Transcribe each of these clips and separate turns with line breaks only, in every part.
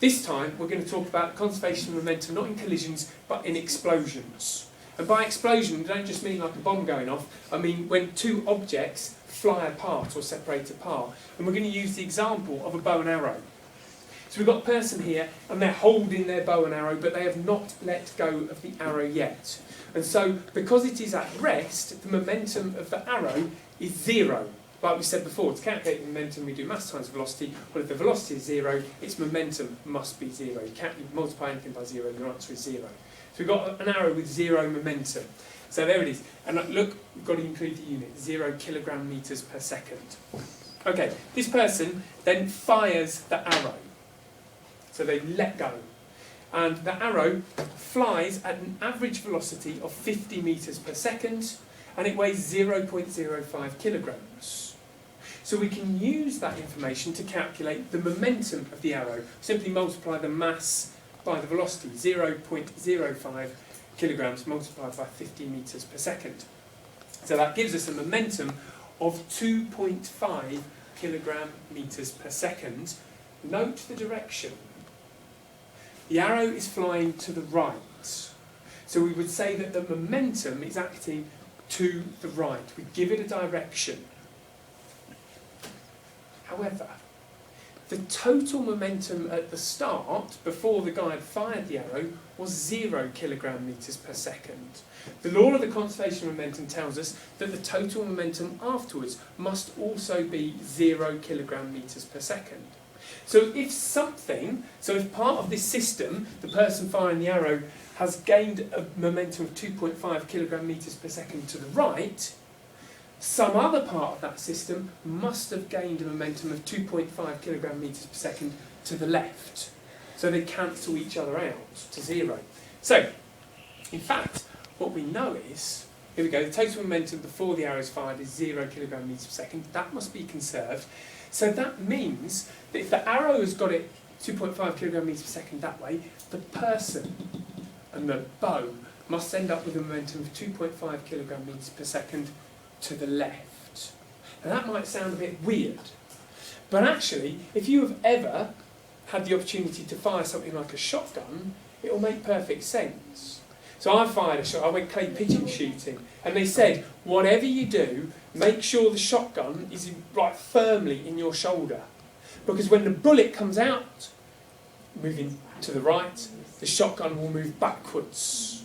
this time we're going to talk about conservation of momentum, not in collisions, but in explosions. And by explosion, I don't just mean like a bomb going off, I mean when two objects fly apart or separate apart. And we're going to use the example of a bow and arrow. So we've got a person here, and they're holding their bow and arrow, but they have not let go of the arrow yet. And so, because it is at rest, the momentum of the arrow is zero. Like we said before, to calculate the momentum, we do mass times velocity. Well, if the velocity is zero, its momentum must be zero. You can't multiply anything by zero, your answer is zero. So we've got an arrow with zero momentum. So there it is. And look, we've got to include the unit, 0 kilogram meters per second. Okay, this person then fires the arrow. So they let go. And the arrow flies at an average velocity of 50 meters per second, and it weighs 0.05 kilograms. So we can use that information to calculate the momentum of the arrow. Simply multiply the mass by the velocity, 0.05 kilograms multiplied by 50 meters per second. So that gives us a momentum of 2.5 kilogram meters per second. Note the direction. The arrow is flying to the right. So we would say that the momentum is acting to the right. We give it a direction. However, the total momentum at the start, before the guy had fired the arrow, was 0 kilogram meters per second. The law of the conservation of momentum tells us that the total momentum afterwards must also be 0 kilogram meters per second. So if part of this system, the person firing the arrow, has gained a momentum of 2.5 kilogram meters per second to the right, some other part of that system must have gained a momentum of 2.5 kilogram meters per second to the left. So they cancel each other out to 0. So, in fact, what we know is, here we go, the total momentum before the arrow is fired is 0 kilogram meters per second. That must be conserved. So that means that if the arrow has got it 2.5 kilogram meters per second that way, the person and the bow must end up with a momentum of 2.5 kilogram meters per second to the left. Now that might sound a bit weird, but actually, if you have ever had the opportunity to fire something like a shotgun, it will make perfect sense. So I fired a shot, I went clay pigeon shooting, and they said, whatever you do, make sure the shotgun is right firmly in your shoulder. Because when the bullet comes out, moving to the right, the shotgun will move backwards.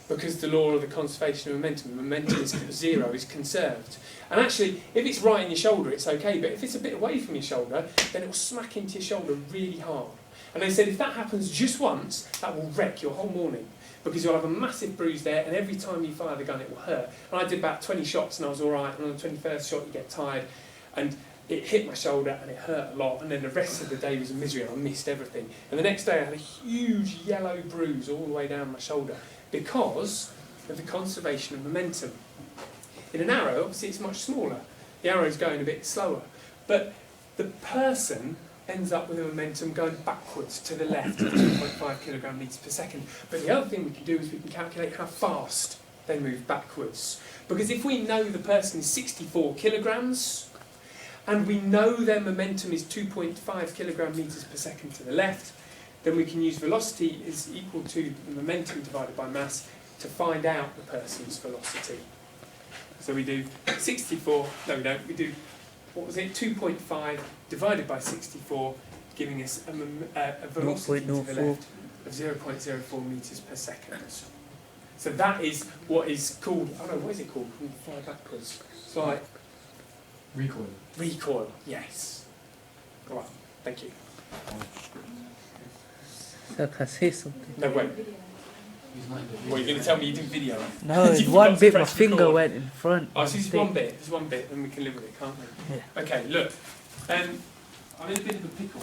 Because the law of the conservation of momentum is 0, is conserved. And actually, if it's right in your shoulder, it's okay, but if it's a bit away from your shoulder, then it will smack into your shoulder really hard. And they said if that happens just once, that will wreck your whole morning. Because you'll have a massive bruise there, and every time you fire the gun, it will hurt. And I did about 20 shots, and I was all right. And on the 21st shot, you get tired, and it hit my shoulder, and it hurt a lot. And then the rest of the day was a misery, and I missed everything. And the next day, I had a huge yellow bruise all the way down my shoulder because of the conservation of momentum. In an arrow, obviously, it's much smaller. The arrow's going a bit slower, but the person ends up with a momentum going backwards to the left at 2.5 kilogram meters per second. But the other thing we can do is we can calculate how fast they move backwards. Because if we know the person is 64 kilograms, and we know their momentum is 2.5 kilogram meters per second to the left, then we can use velocity is equal to the momentum divided by mass to find out the person's velocity. So we do 64, no we don't, we do, what was it, 2.5 divided by 64, giving us a velocity to the left of 0.04 meters per second. So that is what is called, I don't know, what is it called? When you fly backwards. It's like...
Recoil.
Recoil, yes. All right, thank you.
So can I say something?
No, wait. What, you're going to tell me you did video?
No, in one bit my finger went in front.
Oh, so it's one bit, then we can live with it, can't we?
Yeah.
Okay, look. I'm in a bit of a pickle.